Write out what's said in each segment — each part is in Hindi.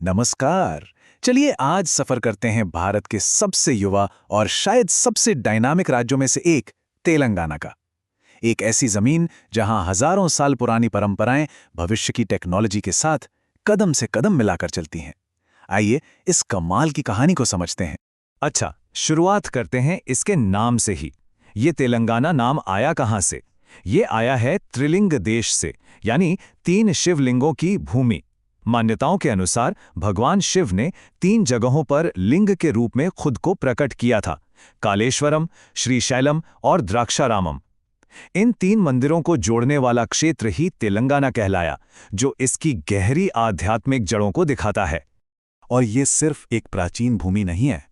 नमस्कार। चलिए आज सफर करते हैं भारत के सबसे युवा और शायद सबसे डायनामिक राज्यों में से एक, तेलंगाना का। एक ऐसी जमीन जहां हजारों साल पुरानी परंपराएं भविष्य की टेक्नोलॉजी के साथ कदम से कदम मिलाकर चलती हैं। आइए इस कमाल की कहानी को समझते हैं। अच्छा, शुरुआत करते हैं इसके नाम से ही। ये तेलंगाना नाम आया कहाँ से? ये आया है त्रिलिंग देश से, यानी 3 शिवलिंगों की भूमि। मान्यताओं के अनुसार भगवान शिव ने 3 जगहों पर लिंग के रूप में खुद को प्रकट किया था: कालेश्वरम, श्रीशैलम और द्राक्षारामम। इन 3 मंदिरों को जोड़ने वाला क्षेत्र ही तेलंगाना कहलाया, जो इसकी गहरी आध्यात्मिक जड़ों को दिखाता है। और ये सिर्फ एक प्राचीन भूमि नहीं है।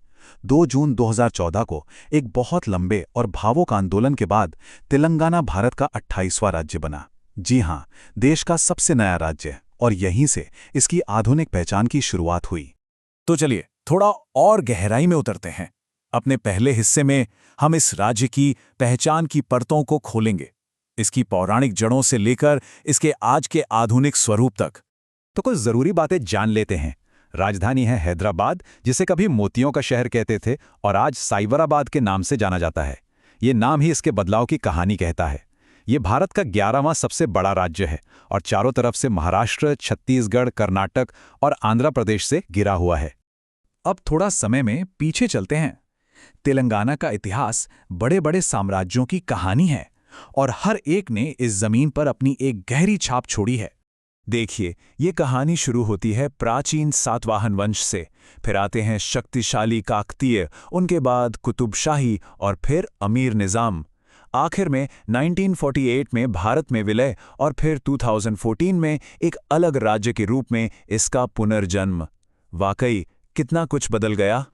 2 जून 2014 को एक बहुत लंबे और भावुक आंदोलन के बाद तेलंगाना भारत का 28वां राज्य बना। जी हाँ, देश का सबसे नया राज्य, और यहीं से इसकी आधुनिक पहचान की शुरुआत हुई। तो चलिए थोड़ा और गहराई में उतरते हैं। अपने पहले हिस्से में हम इस राज्य की पहचान की परतों को खोलेंगे, इसकी पौराणिक जड़ों से लेकर इसके आज के आधुनिक स्वरूप तक। तो कुछ जरूरी बातें जान लेते हैं। राजधानी है हैदराबाद, जिसे कभी मोतियों का शहर कहते थे और आज साइबराबाद के नाम से जाना जाता है। ये नाम ही इसके बदलाव की कहानी कहता है। ये भारत का 11वां सबसे बड़ा राज्य है और चारों तरफ से महाराष्ट्र, छत्तीसगढ़, कर्नाटक और आंध्र प्रदेश से घिरा हुआ है। अब थोड़ा समय में पीछे चलते हैं। तेलंगाना का इतिहास बड़े बड़े साम्राज्यों की कहानी है और हर एक ने इस जमीन पर अपनी एक गहरी छाप छोड़ी है। देखिए, ये कहानी शुरू होती है प्राचीन सातवाहन वंश से, फिर आते हैं शक्तिशाली काकतीय, उनके बाद कुतुबशाही और फिर अमीर निजाम। आखिर में 1948 में भारत में विलय और फिर 2014 में एक अलग राज्य के रूप में इसका पुनर्जन्म। वाकई कितना कुछ बदल गया।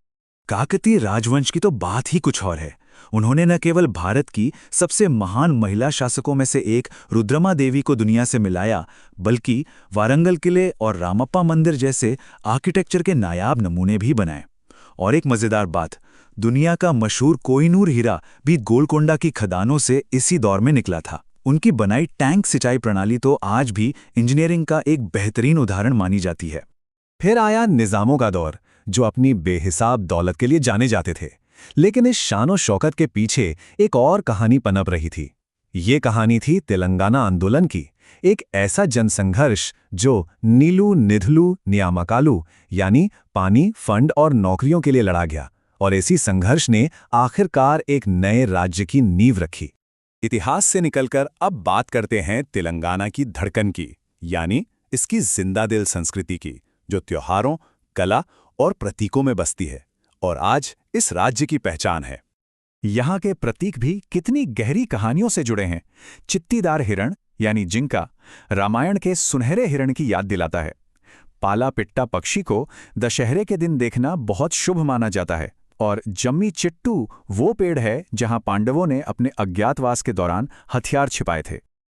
काकतीय राजवंश की तो बात ही कुछ और है। उन्होंने न केवल भारत की सबसे महान महिला शासकों में से एक रुद्रमा देवी को दुनिया से मिलाया, बल्कि वारंगल किले और रामप्पा मंदिर जैसे आर्किटेक्चर के नायाब नमूने भी बनाए। और एक मजेदार बात, दुनिया का मशहूर कोहिनूर हीरा भी गोलकोंडा की खदानों से इसी दौर में निकला था। उनकी बनाई टैंक सिंचाई प्रणाली तो आज भी इंजीनियरिंग का एक बेहतरीन उदाहरण मानी जाती है। फिर आया निजामों का दौर, जो अपनी बेहिसाब दौलत के लिए जाने जाते थे। लेकिन इस शान शौकत के पीछे एक और कहानी पनप रही थी। ये कहानी थी तेलंगाना आंदोलन की, एक ऐसा जनसंघर्ष जो नीलू निधलू नियामकालू यानी पानी, फंड और नौकरियों के लिए लड़ा गया। और इसी संघर्ष ने आखिरकार एक नए राज्य की नींव रखी। इतिहास से निकलकर अब बात करते हैं तेलंगाना की धड़कन की, यानी इसकी जिंदा दिल संस्कृति की, जो त्योहारों, कला और प्रतीकों में बसती है और आज इस राज्य की पहचान है। यहाँ के प्रतीक भी कितनी गहरी कहानियों से जुड़े हैं। चित्तीदार हिरण यानी जिंका रामायण के सुनहरे हिरण की याद दिलाता है। पाला पिट्टा पक्षी को दशहरे के दिन देखना बहुत शुभ माना जाता है। और जम्मी चिट्टू वो पेड़ है जहां पांडवों ने अपने अज्ञातवास के दौरान हथियार छिपाए थे।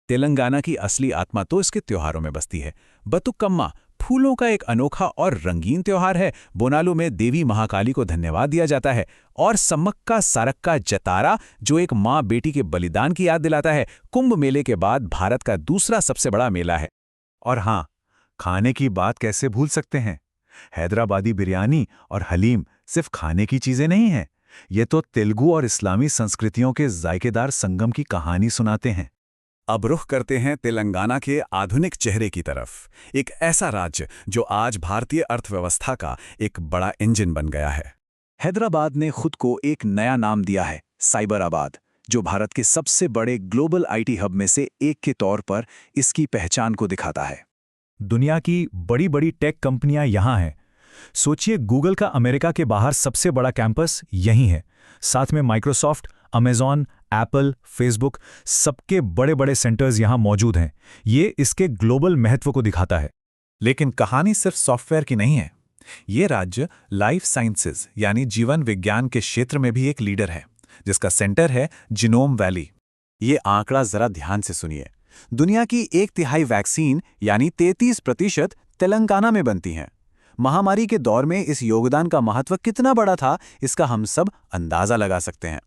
तेलंगाना की असली आत्मा तो इसके त्योहारों में बसती है। बतुकम्मा फूलों का एक अनोखा और रंगीन त्योहार है। बोनालू में देवी महाकाली को धन्यवाद दिया जाता है। और सम्मक्का सारक्का जतारा, जो एक माँ बेटी के बलिदान की याद दिलाता है। कुंभ मेले के बाद भारत का दूसरा सबसे बड़ा मेला है। और हाँ, खाने की बात कैसे भूल सकते हैं। हैदराबादी बिरयानी और हलीम सिर्फ खाने की चीजें नहीं हैं, ये तो तेलुगु और इस्लामी संस्कृतियों के जायकेदार संगम की कहानी सुनाते हैं। अब रुख करते हैं तेलंगाना के आधुनिक चेहरे की तरफ, एक ऐसा राज्य जो आज भारतीय अर्थव्यवस्था का एक बड़ा इंजन बन गया है। हैदराबाद ने खुद को एक नया नाम दिया है, साइबराबाद, जो भारत के सबसे बड़े ग्लोबल आईटी हब में से एक के तौर पर इसकी पहचान को दिखाता है। दुनिया की बड़ी बड़ी टेक कंपनियां यहां हैं। सोचिए, गूगल का अमेरिका के बाहर सबसे बड़ा कैंपस यहीं है। साथ में माइक्रोसॉफ्ट, अमेजॉन, एप्पल, फेसबुक, सबके बड़े बड़े सेंटर्स यहां मौजूद हैं। ये इसके ग्लोबल महत्व को दिखाता है। लेकिन कहानी सिर्फ सॉफ्टवेयर की नहीं है। ये राज्य लाइफ साइंसेज यानी जीवन विज्ञान के क्षेत्र में भी एक लीडर है, जिसका सेंटर है जिनोम वैली। ये आंकड़ा जरा ध्यान से सुनिए। दुनिया की 1/3 वैक्सीन यानी 33% तेलंगाना में बनती हैं। महामारी के दौर में इस योगदान का महत्व कितना बड़ा था, इसका हम सब अंदाजा लगा सकते हैं।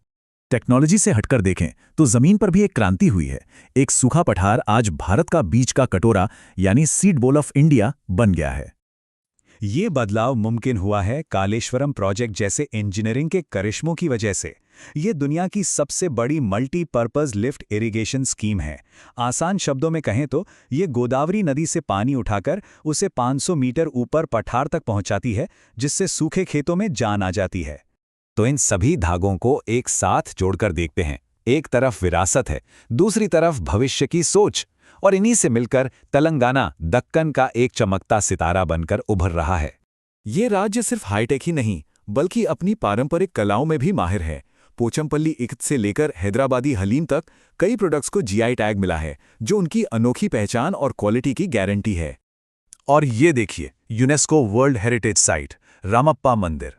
टेक्नोलॉजी से हटकर देखें तो जमीन पर भी एक क्रांति हुई है। एक सूखा पठार आज भारत का बीज का कटोरा यानी सीड बोल ऑफ इंडिया बन गया है। ये बदलाव मुमकिन हुआ है कालेश्वरम प्रोजेक्ट जैसे इंजीनियरिंग के करिश्मों की वजह से। ये दुनिया की सबसे बड़ी मल्टीपर्पज लिफ्ट इरिगेशन स्कीम है। आसान शब्दों में कहें तो ये गोदावरी नदी से पानी उठाकर उसे 500 मीटर ऊपर पठार तक पहुंचाती है, जिससे सूखे खेतों में जान आ जाती है। तो इन सभी धागों को एक साथ जोड़कर देखते हैं। एक तरफ विरासत है, दूसरी तरफ भविष्य की सोच, और इन्हीं से मिलकर तेलंगाना दक्कन का एक चमकता सितारा बनकर उभर रहा है। ये राज्य सिर्फ हाईटेक ही नहीं, बल्कि अपनी पारंपरिक कलाओं में भी माहिर है। पोचमपल्ली इक्त से लेकर हैदराबादी हलीम तक कई प्रोडक्ट्स को जीआई टैग मिला है, जो उनकी अनोखी पहचान और क्वालिटी की गारंटी है। और ये देखिए, UNESCO world heritage site Ramappa मंदिर।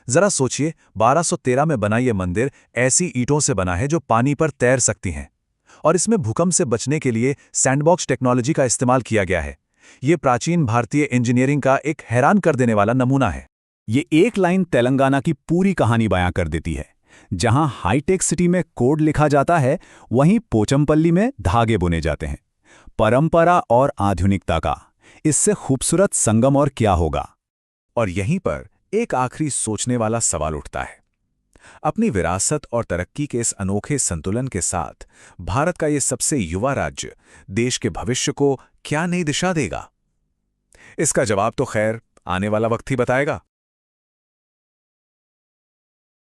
जरा सोचिए, 1213 में बना ये मंदिर ऐसी ईंटों से बना है जो पानी पर तैर सकती हैं, और इसमें भूकंप से बचने के लिए सैंडबॉक्स टेक्नोलॉजी का इस्तेमाल किया गया है। ये प्राचीन भारतीय इंजीनियरिंग का एक हैरान कर देने वाला नमूना है। ये एक लाइन तेलंगाना की पूरी कहानी बयां कर देती है। जहां हाईटेक सिटी में कोड लिखा जाता है, वहीं पोचमपल्ली में धागे बुने जाते हैं। परंपरा और आधुनिकता का इससे खूबसूरत संगम और क्या होगा। और यहीं पर एक आखिरी सोचने वाला सवाल उठता है। अपनी विरासत और तरक्की के इस अनोखे संतुलन के साथ भारत का ये सबसे युवा राज्य देश के भविष्य को क्या नई दिशा देगा? इसका जवाब तो खैर आने वाला वक्त ही बताएगा।